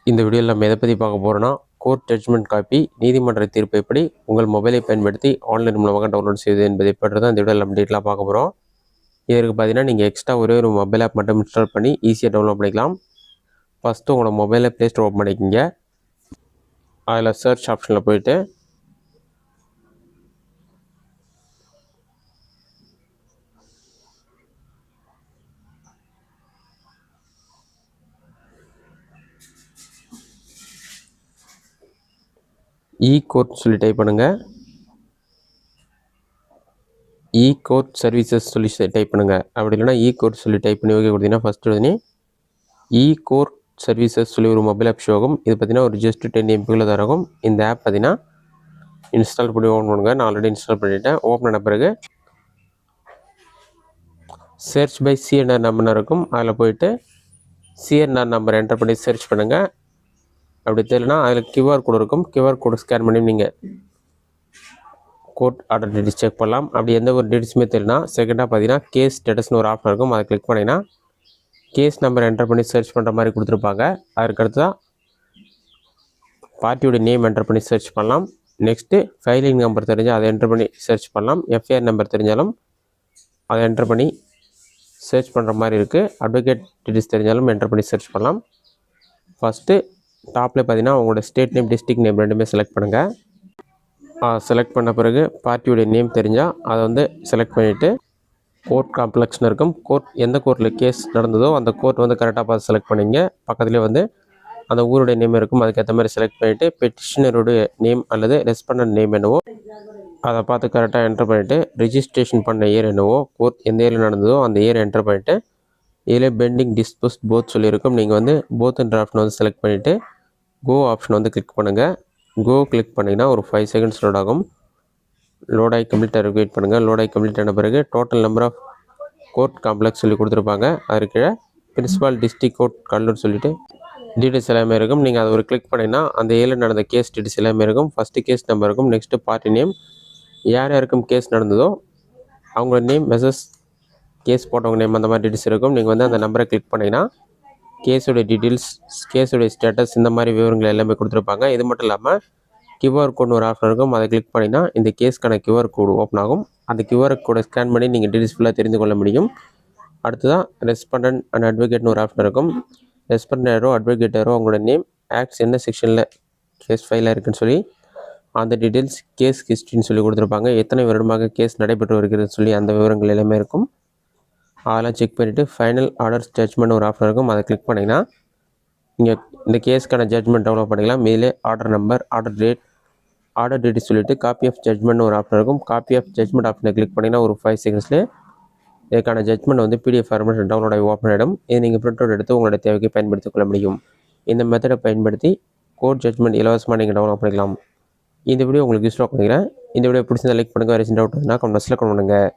இந்த வீடியோவில் நம்ம எதை பற்றி பார்க்க போகிறோன்னா, கோர்ட் ஜட்ஜ்மெண்ட் காப்பி நீதிமன்ற தீர்ப்பு எப்படி உங்கள் மொபைலை பயன்படுத்தி ஆன்லைன் மூலமாக டவுன்லோட் செய்வது என்பதை பற்றி தான் இந்த வீடியோவில் நம்ம டீட்டெயிலாக பார்க்க போகிறோம். இதற்கு பார்த்தீங்கன்னா நீங்கள் எக்ஸ்ட்ரா ஒரே ஒரு மொபைல் ஆப் மட்டும் இன்ஸ்டால் பண்ணி ஈஸியாக டவுன்லோட் பண்ணிக்கலாம். ஃபஸ்ட்டு உங்களோட மொபைலில் ப்ளே ஸ்டோர் ஓப்பன் பண்ணிக்கிங்க. அதில் சர்ச் ஆப்ஷனில் போயிட்டு கோர்ட் சொல்லி டைப் பண்ணுங்கள். கோர்ட் சர்வீசஸ் சொல்லி டைப் பண்ணுங்கள். அப்படி இல்லைனா கோர்ட் சொல்லி டைப் பண்ணி ஓகே கொடுத்தீங்கன்னா ஃபஸ்ட்டு உடனே கோர்ட் சர்வீசஸ் சொல்லி ஒரு மொபைல் ஆப் ஷோ ஆகும். இது பார்த்தீங்கன்னா ஒரு ஜஸ்ட் 10 MB தான் இருக்கும். இந்த ஆப் பார்த்தீங்கன்னா இன்ஸ்டால் பண்ணி ஓப்பன் பண்ணுங்கள். நான் ஆல்ரெடி இன்ஸ்டால் பண்ணிவிட்டேன். ஓப்பன் பண்ண பிறகு சர்ச் பை சிஎன்ஆர் நம்பர் இருக்கும். அதில் போயிட்டு சிஎன்ஆர் நம்பர் என்டர் பண்ணி சர்ச் பண்ணுங்கள். அப்படி தெரியலனா அதில் கியூஆர் கோடு இருக்கும். கியூஆர் கோடு ஸ்கேன் பண்ணி நீங்கள் கோர்ட் ஆர்டர் டீட்டெயில்ஸ் செக் பண்ணலாம். அப்படி எந்த ஒரு டீட்டெயில்ஸுமே தெரியலனா செகண்டாக பார்த்தீங்கன்னா கேஸ் ஸ்டேட்டஸ்னு ஒரு ஆப்ஷன் இருக்கும். அதை கிளிக் பண்ணிங்கன்னா கேஸ் நம்பர் என்டர் பண்ணி சர்ச் பண்ணுற மாதிரி கொடுத்துருப்பாங்க. அதுக்கடுத்து தான் பார்ட்டியோட நேம் என்டர் பண்ணி சர்ச் பண்ணலாம். நெக்ஸ்ட்டு ஃபைலிங் நம்பர் தெரிஞ்சால் அதை என்டர் பண்ணி சர்ச் பண்ணலாம். எஃப்ஐஆர் நம்பர் தெரிஞ்சாலும் அதை என்டர் பண்ணி சர்ச் பண்ணுற மாதிரி இருக்குது. அட்வொகேட் டீட்டெயில்ஸ் தெரிஞ்சாலும் என்டர் பண்ணி சர்ச் பண்ணலாம். ஃபஸ்ட்டு டாப்பில் பார்த்தீங்கன்னா உங்களோட ஸ்டேட் நேம், டிஸ்ட்ரிக்ட் நேம் ரெண்டுமே செலக்ட் பண்ணுங்கள். செலக்ட் பண்ண பிறகு பார்ட்டியோடைய நேம் தெரிஞ்சால் அதை வந்து செலக்ட் பண்ணிவிட்டு கோர்ட் காம்ப்ளெக்ஸ்னு இருக்கும். எந்த கோர்ட்டில் கேஸ் நடந்ததோ அந்த கோர்ட் வந்து கரெக்டாக பார்த்து செலக்ட் பண்ணிங்க. பக்கத்துலேயே வந்து அந்த ஊருடைய நேம் இருக்கும். அதுக்கேற்ற மாதிரி செலக்ட் பண்ணிவிட்டு பெட்டிஷனருடைய நேம் அல்லது ரெஸ்பாண்டன்ட் நேம் என்னவோ அதை பார்த்து கரெக்டாக என்டர் பண்ணிவிட்டு ரிஜிஸ்ட்ரேஷன் பண்ண இயர் என்னவோ கோர்ட் எந்த இயரில் நடந்ததோ அந்த இயர் என்டர் பண்ணிவிட்டு இதில் பெண்டிங் டிஸ்போஸ்ட் போத் சொல்லியிருக்கும். நீங்கள் வந்து போத்ன்ற ஆப்ஷன் வந்து செலக்ட் பண்ணிவிட்டு கோ ஆப்ஷன் வந்து கிளிக் பண்ணுங்கள். கோ கிளிக் பண்ணிங்கன்னா ஒரு 5 செகண்ட்ஸ் லோட் ஆகும். லோடாகி கம்ப்ளீட்டாக வெயிட் பண்ணுங்கள். லோடாகி கம்ப்ளீட் ஆன பிறகு total number of court complex சொல்லி கொடுத்துருப்பாங்க. அது கீழே பிரின்சிபால் டிஸ்ட்ரிக்ட் கோர்ட் கடலூர் சொல்லிவிட்டு டீட்டெயில்ஸ் எல்லாமே இருக்கும். நீங்கள் அதை ஒரு கிளிக் பண்ணிங்கன்னா அந்த ஏரியாவில் நடந்த கேஸ் டீட்டெயில்ஸ் எல்லாமே இருக்கும். ஃபஸ்ட்டு கேஸ் நம்பர் இருக்கும். நெக்ஸ்ட்டு பார்ட்டி நேம், யார் யாருக்கும் கேஸ் நடந்ததோ அவங்களோட நேம் மெசஸ் கேஸ் போட்டவங்க நேம் அந்த மாதிரி டீட்டெயில்ஸ் இருக்கும். நீங்கள் வந்து அந்த நம்பரை கிளிக் பண்ணிங்கன்னா கேஸோடைய டீட்டெயில்ஸ், கேஸோடைய ஸ்டேட்டஸ் இந்த மாதிரி விவரங்கள் எல்லாமே கொடுத்துருப்பாங்க. இது மட்டும் இல்லாமல் கியூஆர் கோட்னு ஒரு ஆப்ஷன் இருக்கும். அதை கிளிக் பண்ணிங்கன்னா இந்த கேஸ்க்கான கியூஆர் கோடு ஓப்பன் ஆகும். அந்த கியூஆர் கோடை ஸ்கேன் பண்ணி நீங்கள் டீட்டெயில்ஸ் ஃபுல்லாக தெரிந்து கொள்ள முடியும். அடுத்ததான் ரெஸ்பாண்டன்ட் அண்ட் அட்வொகேட்னு ஒரு ஆப்ஷன் இருக்கும். ரெஸ்பாண்டன்டோ அட்வொகேட்டரோ அவங்களோட நேம், ஆக்ட்ஸ் என்ன செக்ஷனில் கேஸ் ஃபைலாக இருக்குன்னு சொல்லி அந்த டீட்டெயில்ஸ், கேஸ் ஹிஸ்ட்ரின்னு சொல்லி கொடுத்துருப்பாங்க. எத்தனை வருடமாக கேஸ் நடைபெற்று வருகிறதுன்னு சொல்லி அந்த விவரங்கள் எல்லாமே இருக்கும். அதெல்லாம் செக் பண்ணிவிட்டு ஃபைனல் ஆர்டர் ஜட்ஜ்மெண்ட் ஒரு ஆப்ஷன் இருக்கும். அதை கிளிக் பண்ணிங்கன்னா நீங்கள் இந்த கேஸ்க்கான ஜட்ஜ்மெண்ட் டவுன்லோட் பண்ணிக்கலாம். மேலே order number, order date, order date சொல்லிவிட்டு காப்பி ஆஃப் ஜட்ஜ்மெண்ட் ஒரு ஆப்ஷன் இருக்கும். காப்பி ஆஃப் ஜட்ஜ்மெண்ட் ஆப்ஷனை கிளிக் பண்ணிங்கன்னா ஒரு 5 செகண்ட்ஸ்லேயே இதுக்கான ஜட்ஜ்மெண்ட் வந்து PDF ஃபார்மேட் டவுன்லோட் ஆகி ஓப்பன் ஆகிடும். இதை நீங்கள் பிரிண்ட் அவுட் எடுத்து உங்களோட தேவைக்கு பயன்படுத்திக் கொள்ள முடியும். இந்த மெத்தடை பயன்படுத்தி கோர்ட் ஜட்ஜ்மெண்ட் இலவசமாக நீங்கள் டவுன்லோட் பண்ணிக்கலாம். இந்த வீடியோ உங்களுக்கு யூஸ்ஃபுல்லாக பண்ணிக்கிறேன். இந்த வீடியோ பிடிச்சிருந்தா லைக் பண்ணுங்கள். வேறு டவுட் இருந்தால் கமெண்ட் பாக்ஸில் கமெண்ட் பண்ணுங்கள்.